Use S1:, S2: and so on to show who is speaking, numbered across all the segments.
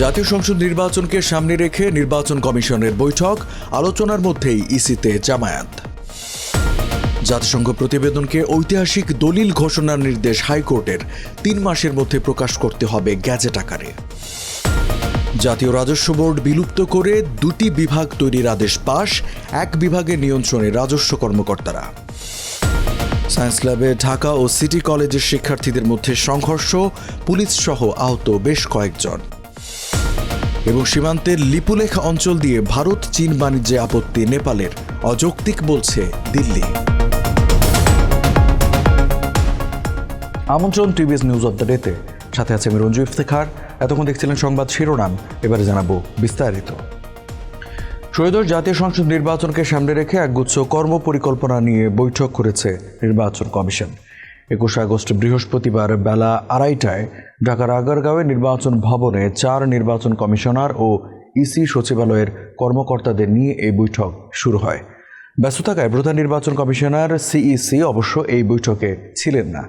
S1: জাতীয় সংসদ নির্বাচনকে সামনে রেখে নির্বাচন কমিশনের বৈঠক, আলোচনার মধ্যেই ইসিতে জামায়াত। জাতিসংঘ প্রতিবেদনকে ঐতিহাসিক দলিল ঘোষণার নির্দেশ হাইকোর্টের, 3 মাসের মধ্যে প্রকাশ করতে হবে গ্যাজেট আকারে। জাতীয় রাজস্ব বোর্ড বিলুপ্ত করে 2টি বিভাগ তৈরির আদেশ পাশ, 1 বিভাগের নিয়ন্ত্রণে রাজস্ব কর্মকর্তারা। সায়েন্স ল্যাবে ঢাকা ও সিটি কলেজের শিক্ষার্থীদের মধ্যে সংঘর্ষ, পুলিশ সহ আহত বেশ কয়েকজন। এবং সীমান্তের লিপুলেখ অঞ্চল দিয়ে ভারত চীন বাণিজ্যে আপত্তি নেপালের, অযৌক্তিক বলছে দিল্লি। আমন্ত্রণ টিভিএস নিউজ অব দ্য ডেতে, সাথে আছে আমি রঞ্জু ইফতেখার। এতক্ষণ দেখছিলেন সংবাদ শিরোনাম, এবারে জানাবো বিস্তারিত। ত্রয়োদশ জাতীয় সংসদ নির্বাচনকে সামনে রেখে একগুচ্ছ কর্মপরিকল্পনা নিয়ে বৈঠক করেছে নির্বাচন কমিশন। 21 আগস্ট বৃহস্পতিবার বেলা 2:30টায় ঢাকার আগারগাঁওয়ে নির্বাচন ভবনে 4 নির্বাচন কমিশনার ও ইসি সচিবালয়ের কর্মকর্তাদের নিয়ে এই বৈঠক শুরু হয়। ব্যস্ত থাকায় প্রধান নির্বাচন কমিশনার সিইসি অবশ্য এই বৈঠকে ছিলেন না।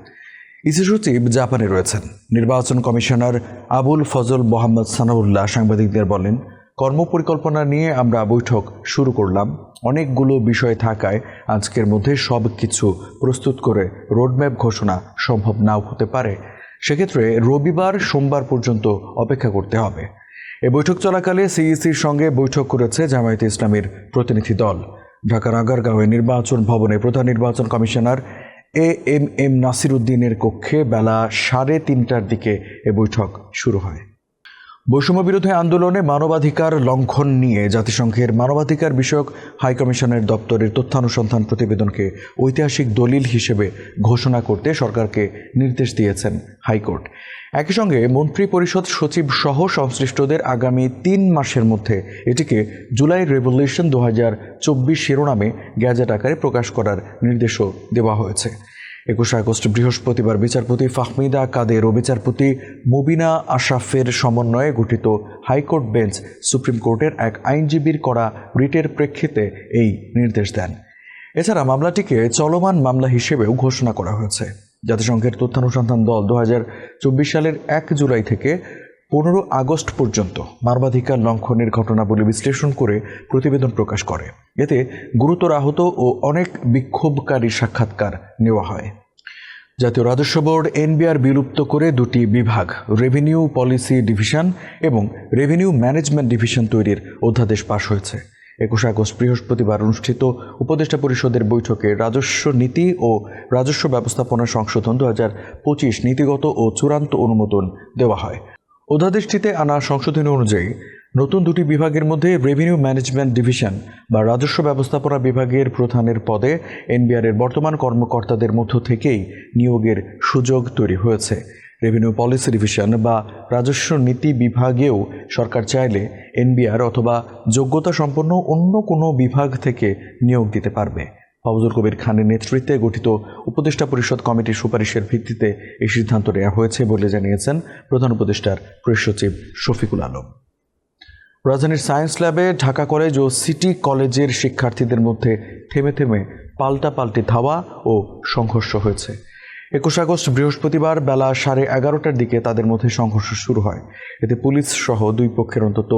S1: ইসি সচিব জাপানে রয়েছেন। নির্বাচন কমিশনার আবুল ফজল মোহাম্মদ সানাউল্লাহ সাংবাদিকদের বলেন, কর্মপরিকল্পনা নিয়ে আমরা বৈঠক শুরু করলাম। অনেকগুলো বিষয় থাকায় আজকের মধ্যে সব কিছু প্রস্তুত করে রোডম্যাপ ঘোষণা সম্ভব নাও হতে পারে। সেক্ষেত্রে রবিবার সোমবার পর্যন্ত অপেক্ষা করতে হবে। এ বৈঠক চলাকালে সিইসির সঙ্গে বৈঠক করেছে জামায়াতে ইসলামীর প্রতিনিধি দল। ঢাকার আগারগাঁওয়ে নির্বাচন ভবনে প্রধান নির্বাচন কমিশনার এএমএম নাসির উদ্দিনের কক্ষে বেলা 3:30টার দিকে এ বৈঠক শুরু হয়। বৈষম্য বিরোধী আন্দোলনে মানবাধিকার লঙ্ঘন নিয়ে জাতিসংঘের মানবাধিকার বিষয়ক হাইকমিশনের দপ্তরের তথ্যানুসন্ধান প্রতিবেদনকে ঐতিহাসিক দলিল হিসেবে ঘোষণা করতে সরকারকে নির্দেশ দিয়েছেন হাইকোর্ট। একই সঙ্গে মন্ত্রী পরিষদ সচিব সহ সংশ্লিষ্টদের আগামী 3 মাসের মধ্যে এটিকে জুলাই রেভলিউশন 2024 শিরোনামে গ্যাজেট আকারে প্রকাশ করার নির্দেশও দেওয়া হয়েছে। 21 আগস্ট বৃহস্পতিবার বিচারপতি ফাহমিদা কাদের ও বিচারপতি মুবিনা আশরাফের সমন্বয়ে গঠিত হাইকোর্ট বেঞ্চ সুপ্রিম কোর্টের এক আইনজীবীর করা রিটের প্রেক্ষিতে এই নির্দেশ দেন। এছাড়া মামলাটিকে চলমান মামলা হিসেবেও ঘোষণা করা হয়েছে। জাতিসংঘের তথ্যানুসন্ধান দল 2024 সালের 1 জুলাই থেকে 15 আগস্ট পর্যন্ত মানবাধিকার লঙ্ঘনের ঘটনাবলী বিশ্লেষণ করে প্রতিবেদন প্রকাশ করে। এতে গুরুতর আহত ও অনেক বিক্ষোভকারীর সাক্ষাৎকার নেওয়া হয়। জাতীয় রাজস্ব বোর্ড এনবিআর বিলুপ্ত করে 2টি বিভাগ, রেভিনিউ পলিসি ডিভিশন এবং রেভিনিউ ম্যানেজমেন্ট ডিভিশন তৈরির অধ্যাদেশ পাশ হয়েছে। 21 আগস্ট বৃহস্পতিবার অনুষ্ঠিত উপদেষ্টা পরিষদের বৈঠকে রাজস্ব নীতি ও রাজস্ব ব্যবস্থাপনা সংশোধন 2025 নীতিগত ও চূড়ান্ত অনুমোদন দেওয়া হয়। অধ্যাদেশটিতে আনা সংশোধনী অনুযায়ী নতুন 2টি বিভাগের মধ্যে রেভিনিউ ম্যানেজমেন্ট ডিভিশন বা রাজস্ব ব্যবস্থাপনা বিভাগের প্রধানের পদে এনবিআরের বর্তমান কর্মকর্তাদের মধ্য থেকেই নিয়োগের সুযোগ তৈরি হয়েছে। রেভিনিউ পলিসি ডিভিশন বা রাজস্ব নীতি বিভাগেও সরকার চাইলে এনবিআর অথবা যোগ্যতা সম্পন্ন অন্য কোনো বিভাগ থেকে নিয়োগ দিতে পারবে। ফজলুল কবির খানের নেতৃত্বে গঠিত উপদেষ্টা পরিষদ কমিটির সুপারিশের ভিত্তিতে এই সিদ্ধান্ত নেওয়া হয়েছে বলে জানিয়েছেন প্রধান উপদেষ্টার প্রেস সচিব শফিকুল আলম। রাজধানীর সায়েন্স ল্যাবে ঢাকা কলেজ ও সিটি কলেজের শিক্ষার্থীদের মধ্যে থেমে থেমে পাল্টাপাল্টি ধাওয়া ও সংঘর্ষ হয়েছে। 21 আগস্ট বৃহস্পতিবার বেলা 11:30টার দিকে তাদের মধ্যে সংঘর্ষ শুরু হয়। এতে পুলিশ সহ 2 পক্ষের অন্তত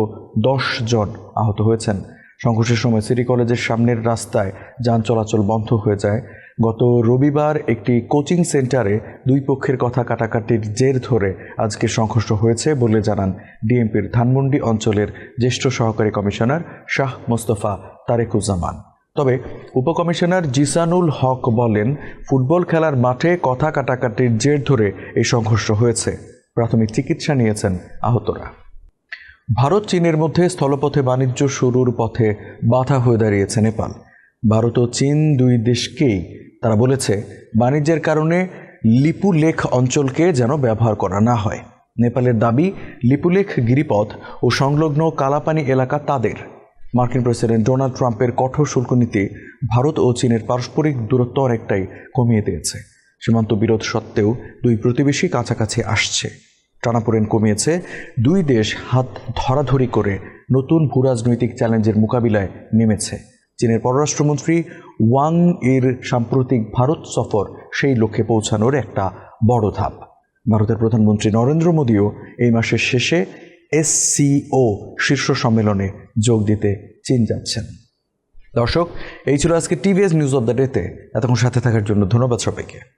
S1: 10 জন আহত হয়েছেন। সংঘর্ষের সময় সিটি কলেজের সামনের রাস্তায় যান চলাচল বন্ধ হয়ে যায়। গত রবিবার একটি কোচিং সেন্টারে 2 পক্ষের কথা কাটাকাটির জের ধরে আজকে সংঘর্ষ হয়েছে বলে জানান ডিএমপির ধানমন্ডি অঞ্চলের জ্যেষ্ঠ সহকারী কমিশনার শাহ মোস্তফা তারেকুজ্জামান। তবে উপকমিশনার জিসানুল হক বলেন, ফুটবল খেলার মাঠে কথা কাটাকাটির জের ধরে এই সংঘর্ষ হয়েছে। প্রাথমিক চিকিৎসা নিয়েছেন আহতরা। ভারত চীনের মধ্যে স্থলপথে বাণিজ্য শুরুর পথে বাধা হয়ে দাঁড়িয়েছে নেপাল। ভারত ও চীন 2 দেশকেই তারা বলেছে বাণিজ্যের কারণে লিপুলেখ অঞ্চলকে যেন ব্যবহার করা না হয়। নেপালের দাবি, লিপুলেখ গিরিপথ ও সংলগ্ন কালাপানি এলাকা তাদের। মার্কিন প্রেসিডেন্ট ডোনাল্ড ট্রাম্পের কঠোর শুল্ক নীতি ভারত ও চীনের পারস্পরিক দূরত্ব অনেকটাই কমিয়ে দিয়েছে। সীমান্ত বিরোধ সত্ত্বেও 2 প্রতিবেশী কাছাকাছি আসছে। টানাপোড়েন কমিয়েছে। 2 দেশ হাত ধরাধরি করে নতুন ভূরাজনৈতিক চ্যালেঞ্জের মোকাবিলায় নেমেছে। চীনের পররাষ্ট্রমন্ত্রী ওয়াং এর সাম্প্রতিক ভারত সফর সেই লক্ষ্যে পৌঁছানোর একটা বড় ধাপ। ভারতের প্রধানমন্ত্রী নরেন্দ্র মোদীও এই মাসের শেষে SCO শীর্ষ সম্মেলনে যোগ দিতে চীন যাচ্ছেন। দর্শক, এই ছিল আজকে টিভিএস নিউজ অব দ্য ডেতে। এতক্ষণ সাথে থাকার জন্য ধন্যবাদ সবাইকে।